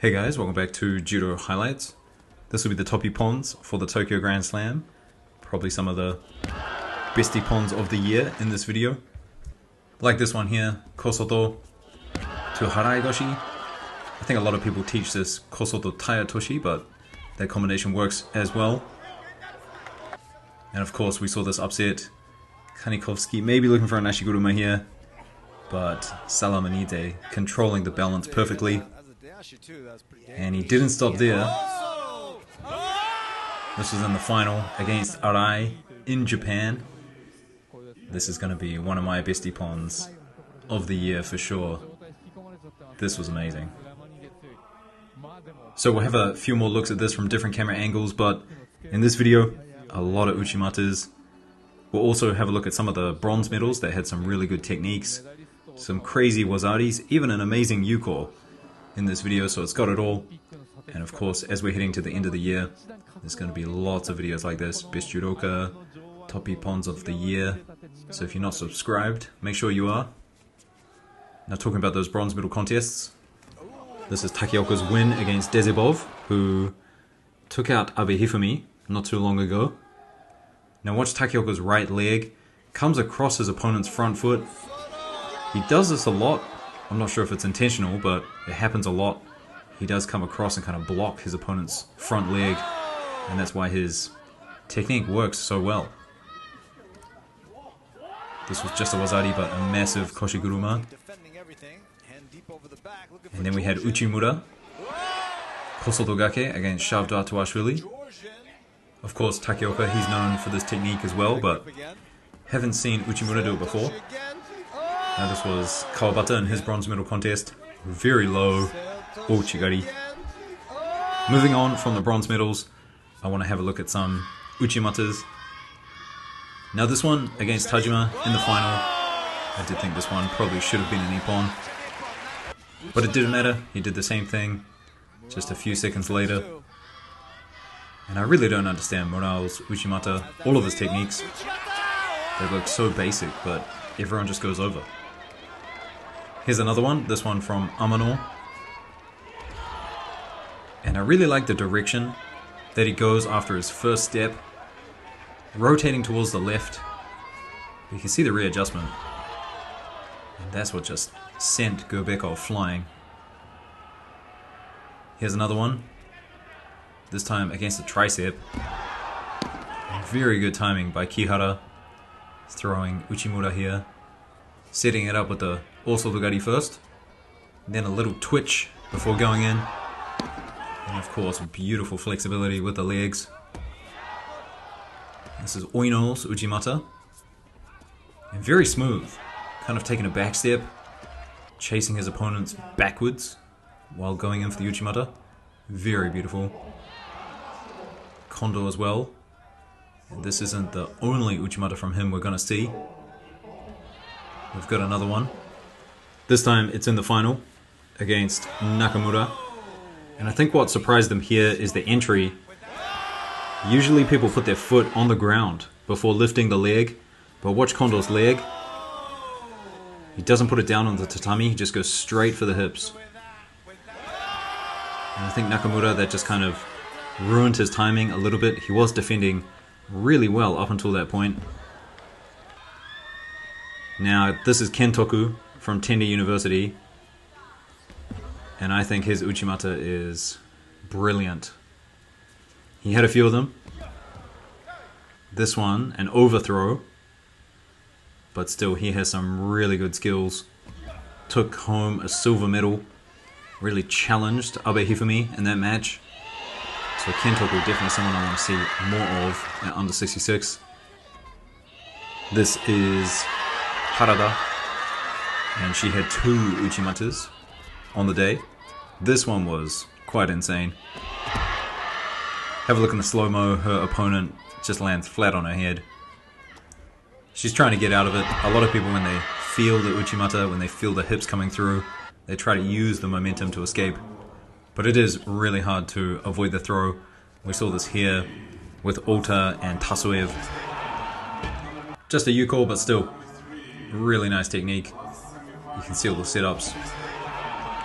Hey guys, welcome back to Judo Highlights. This will be the top ippons for the Tokyo Grand Slam. Probably some of the best ippons of the year in this video. Like this one here, Kosoto to Haraigoshi. I think a lot of people teach this Kosoto Tayatoshi, but that combination works as well. And of course we saw this upset. Kanikovsky maybe looking for a Nashiguruma here, but Salamanide controlling the balance perfectly. And he didn't stop there. This was in the final against Arai in Japan. This is going to be one of my best ippons of the year for sure. This was amazing. So we'll have a few more looks at this from different camera angles, but in this video, a lot of uchimatas. We'll also have a look at some of the bronze medals that had some really good techniques, some crazy wazaris, even an amazing yuko in this video, so it's got it all. And of course, as we're heading to the end of the year, there's going to be lots of videos like this, best judoka, top ippons of the year. So if you're not subscribed, make sure you are. Now talking about those bronze medal contests, this is Takeoka's win against Dezebov, who took out Abe Hifumi not too long ago. Now watch Takeoka's right leg, comes across his opponent's front foot. He does this a lot. I'm not sure if it's intentional, but it happens a lot. He does come across and kind of block his opponent's front leg, and that's why his technique works so well. This was just a wazari, but a massive koshiguruma. And then we had Uchimura, Kosotogake against Shavdo Atawashvili. Of course, Takeoka, he's known for this technique as well, but haven't seen Uchimura do it before. Now this was Kawabata in his bronze medal contest. Very low Ochigari. Moving on from the bronze medals, I want to have a look at some uchimatas. Now this one against Tajima in the final, I did think this one probably should have been an ippon. But it didn't matter, he did the same thing just a few seconds later. And I really don't understand Moral's Uchimata, all of his techniques. They look so basic, but everyone just goes over. Here's another one, this one from Amano. And I really like the direction that he goes after his first step, rotating towards the left. You can see the readjustment. And that's what just sent Göbekov flying. Here's another one, this time against the tricep. Very good timing by Kihara, throwing Uchimura here, setting it up with the Osotogari first, then a little twitch before going in, and of course beautiful flexibility with the legs. This is Oino's Uchimata, and very smooth, kind of taking a back step, chasing his opponents backwards while going in for the Uchimata. Very beautiful. Kondo as well. And this isn't the only Uchimata from him we're going to see. We've got another one. This time it's in the final against Nakamura. And I think what surprised them here is the entry. Usually people put their foot on the ground before lifting the leg, but watch Kondo's leg. He doesn't put it down on the tatami, he just goes straight for the hips. And I think Nakamura, that just kind of ruined his timing a little bit. He was defending really well up until that point. Now this is Kentoku from Tenda University, and I think his Uchimata is brilliant. He had a few of them. This one, an overthrow, but still he has some really good skills. Took home a silver medal, really challenged Abe Hifumi in that match. So Kentoku, definitely someone I want to see more of at under 66. This is Harada, and she had 2 Uchimatas on the day. This one was quite insane. Have a look in the slow-mo, her opponent just lands flat on her head. She's trying to get out of it. A lot of people, when they feel the Uchimata, when they feel the hips coming through, they try to use the momentum to escape. But it is really hard to avoid the throw. We saw this here with Ota and Tasoev. Just a U-call, but still, really nice technique. You can see all the setups.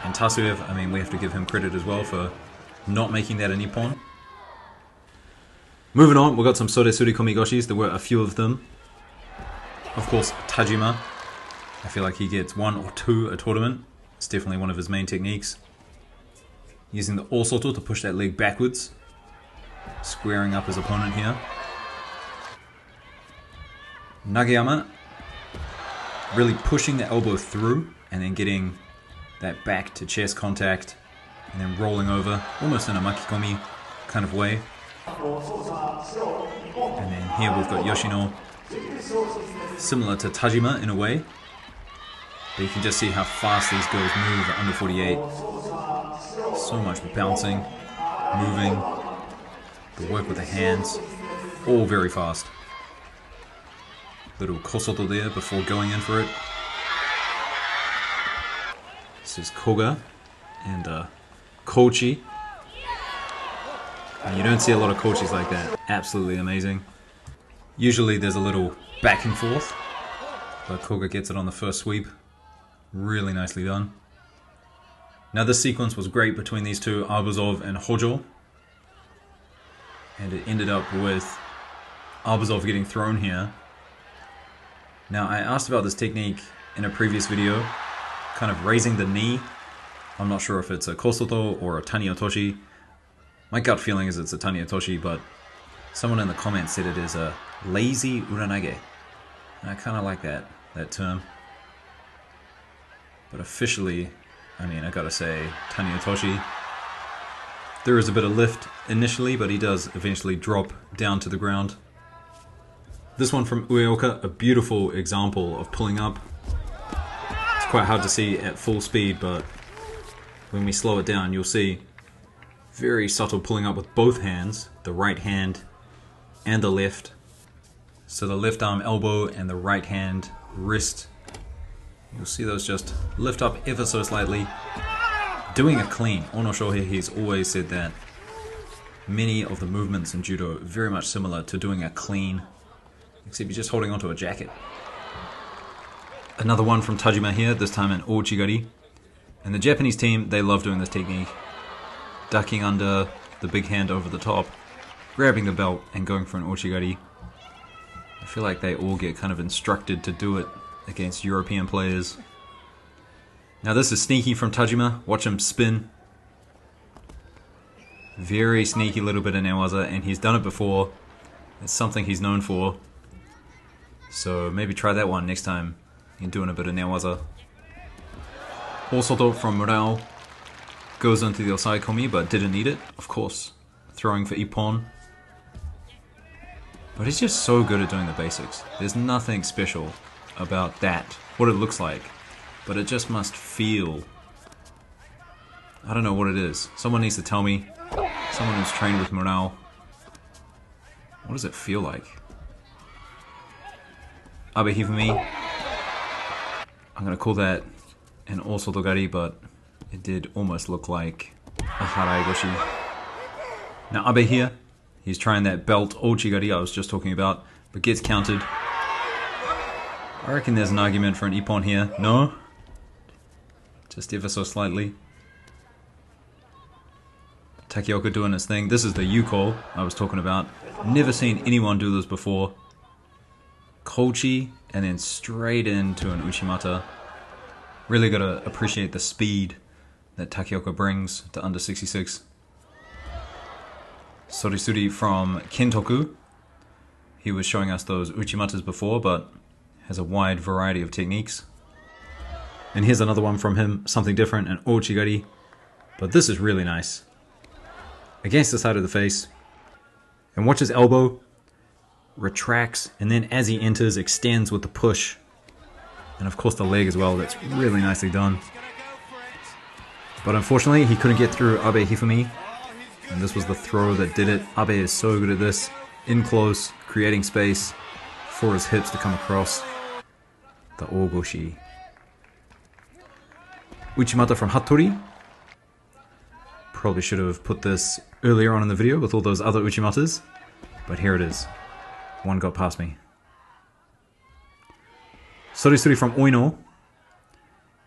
And Tasuev, I mean, we have to give him credit as well for not making that an ippon. Moving on, we've got some Soresuri Komigoshis. There were a few of them. Of course, Tajima. I feel like he gets 1 or 2 a tournament. It's definitely one of his main techniques. Using the Osoto to push that leg backwards. Squaring up his opponent here. Nagayama. Really pushing the elbow through and then getting that back to chest contact. And then rolling over, almost in a makikomi kind of way. And then here we've got Yoshino, similar to Tajima in a way, but you can just see how fast these girls move at under 48. So much bouncing, moving, the work with the hands, all very fast. Little kosoto there before going in for it. This is Koga and Kochi. And you don't see a lot of kochis like that. Absolutely amazing. Usually there's a little back and forth, but Koga gets it on the first sweep. Really nicely done. Now this sequence was great between these two, Arbuzov and Hojo. And it ended up with Arbuzov getting thrown here. Now I asked about this technique in a previous video, kind of raising the knee. I'm not sure if it's a kosoto or a tani otoshi. My gut feeling is it's a tani otoshi, but someone in the comments said it is a lazy uranage. And I kind of like that term. But officially, I mean, I gotta say, tani otoshi. There is a bit of lift initially, but he does eventually drop down to the ground. This one from Ueoka, a beautiful example of pulling up. It's quite hard to see at full speed, but when we slow it down, you'll see very subtle pulling up with both hands, the right hand and the left. So the left arm elbow and the right hand wrist. You'll see those just lift up ever so slightly. Doing a clean. Ono Shohei, he's always said that many of the movements in judo are very much similar to doing a clean, except you're just holding onto a jacket. Another one from Tajima here, this time in Ouchigari. And the Japanese team, they love doing this technique. Ducking under, the big hand over the top, grabbing the belt and going for an Ouchigari. I feel like they all get kind of instructed to do it against European players. Now this is sneaky from Tajima. Watch him spin. Very sneaky little bit of newaza, and he's done it before. It's something he's known for. So maybe try that one next time in doing a bit of newaza. Osoto from Murao. Goes into the Osai Komi, but didn't need it, of course. Throwing for ippon. But he's just so good at doing the basics. There's nothing special about that, what it looks like. But it just must feel... I don't know what it is. Someone needs to tell me. Someone who's trained with Murao. What does it feel like? Abe Hifumi. I'm gonna call that an Osotogari, but it did almost look like a Harai Goshi. Now Abe here, he's trying that belt Ouchigari I was just talking about, but gets countered. I reckon there's an argument for an ippon here. No? Just ever so slightly. Takioka doing his thing. This is the U-call I was talking about. Never seen anyone do this before. Kochi, and then straight into an Uchimata. Really gotta appreciate the speed that Takioka brings to under 66. Sorisuri from Kentoku. He was showing us those Uchimatas before, but has a wide variety of techniques. And here's another one from him, something different, an Ouchigari. But this is really nice. Against the side of the face. And watch his elbow. Retracts, and then as he enters, extends with the push. And of course the leg as well, that's really nicely done. But unfortunately, he couldn't get through Abe Hifumi. And this was the throw that did it. Abe is so good at this. In close, creating space for his hips to come across. The Ogoshi. Uchimata from Hattori. Probably should have put this earlier on in the video with all those other Uchimatas. But here it is. One got past me. Sorisuri from Oino.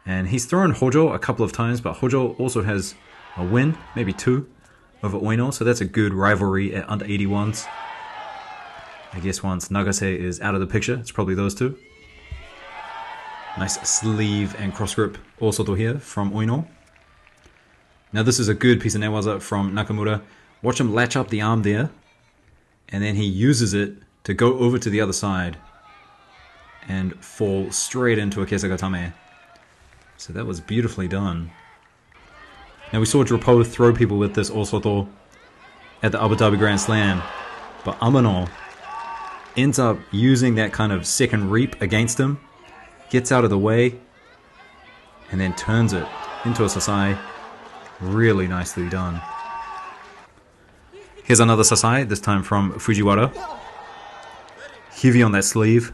And he's thrown Hojo a couple of times, but Hojo also has a win, maybe 2, over Oino, so that's a good rivalry at under 81s. I guess once Nagase is out of the picture, it's probably those two. Nice sleeve and cross grip also here from Oino. Now this is a good piece of newaza from Nakamura. Watch him latch up the arm there, and then he uses it to go over to the other side and fall straight into a kesagatame. So that was beautifully done. Now we saw Drapeau throw people with this Osoto at the Abu Dhabi Grand Slam, but Amano ends up using that kind of second reap against him, gets out of the way, and then turns it into a Sasai. Really nicely done. Here's another Sasai, this time from Fujiwara. Heavy on that sleeve.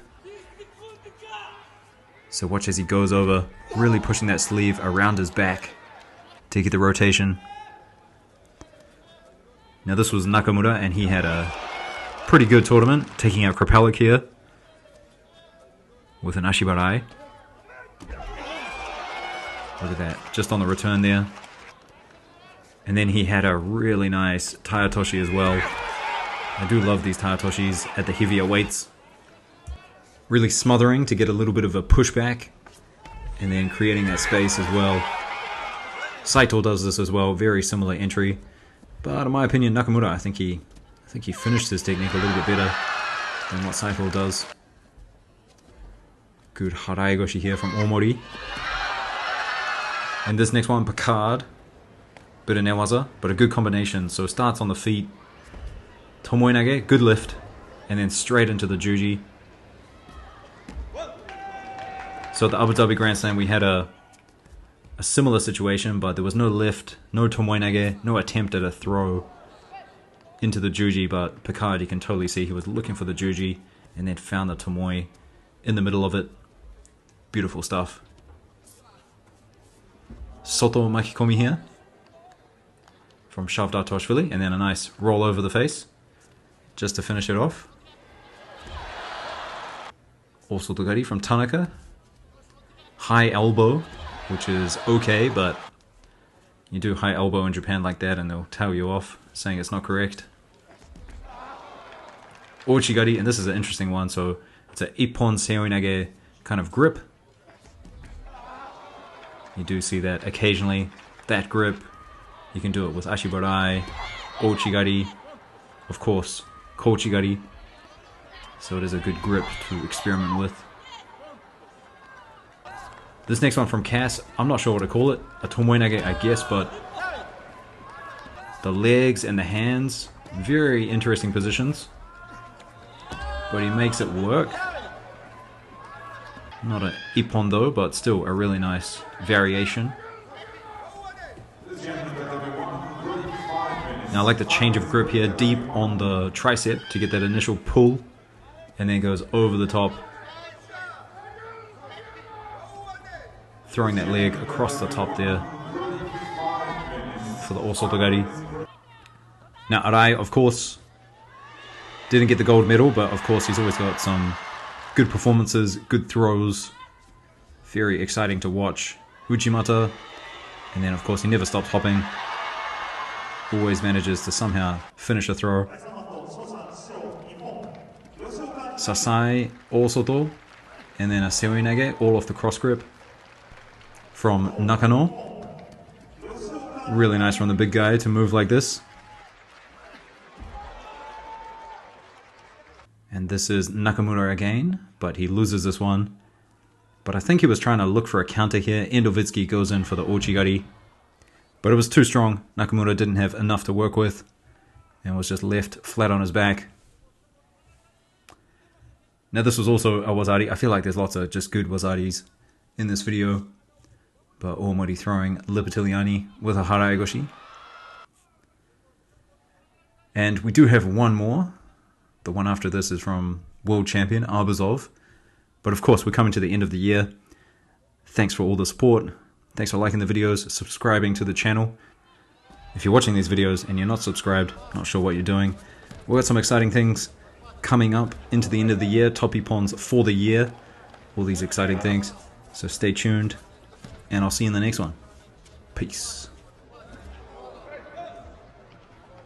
So watch as he goes over, really pushing that sleeve around his back to get the rotation. Now this was Nakamura, and he had a pretty good tournament, taking out Krapalik here with an Ashibarai. Look at that, just on the return there. And then he had a really nice Tayatoshi as well. I do love these Tayatoshis at the heavier weights. Really smothering to get a little bit of a pushback, and then creating that space as well. Saito does this as well, very similar entry. But in my opinion, Nakamura, I think he finished his technique a little bit better than what Saito does. Good Haraigoshi here from Omori. And this next one, Picard. Bit of newaza, but a good combination. So starts on the feet, Tomoe-nage, good lift, and then straight into the Juji. So at the Abu Dhabi Grand Slam we had a similar situation, but there was no lift, no Tomoe-nage, no attempt at a throw into the Juji, but Picard, you can totally see he was looking for the Juji and then found the Tomoe in the middle of it. Beautiful stuff. Soto Makikomi here from Shavdatoshvili, and then a nice roll over the face just to finish it off. Also Togari from Tanaka. High elbow, which is okay, but you do high elbow in Japan like that and they'll tell you off, saying it's not correct. Ochigari, and this is an interesting one, so it's an ippon seoinage kind of grip. You do see that occasionally, that grip. You can do it with Ashibarai, Ochigari, of course, Kochigari. So it is a good grip to experiment with. This next one from Cass, I'm not sure what to call it. A Tomoe-nage, I guess, but the legs and the hands, very interesting positions. But he makes it work. Not an ippon though, but still a really nice variation. Now I like the change of grip here, deep on the tricep to get that initial pull, and then goes over the top, throwing that leg across the top there for the Osotogari. Now Arai, of course, didn't get the gold medal, but of course he's always got some good performances, good throws, very exciting to watch. Uchimata, and then of course he never stops hopping. Always manages to somehow finish a throw. Sasai, Osoto, and then a Seoinage, all off the cross grip from Nakano. Really nice from the big guy to move like this. And this is Nakamura again, but he loses this one. But I think he was trying to look for a counter here. Endovitsky goes in for the Ochigari. But it was too strong. Nakamura didn't have enough to work with and was just left flat on his back. Now this was also a Wazari. I feel like there's lots of just good Wazaris in this video. But Omori throwing Lipitiliani with a Haraigoshi. And we do have one more. The one after this is from world champion Arbuzov. But of course we're coming to the end of the year. Thanks for all the support. Thanks for liking the videos, subscribing to the channel. If you're watching these videos and you're not subscribed, not sure what you're doing, we've got some exciting things coming up into the end of the year. Top ippons for the year. All these exciting things. So stay tuned. and I'll see you in the next one. Peace.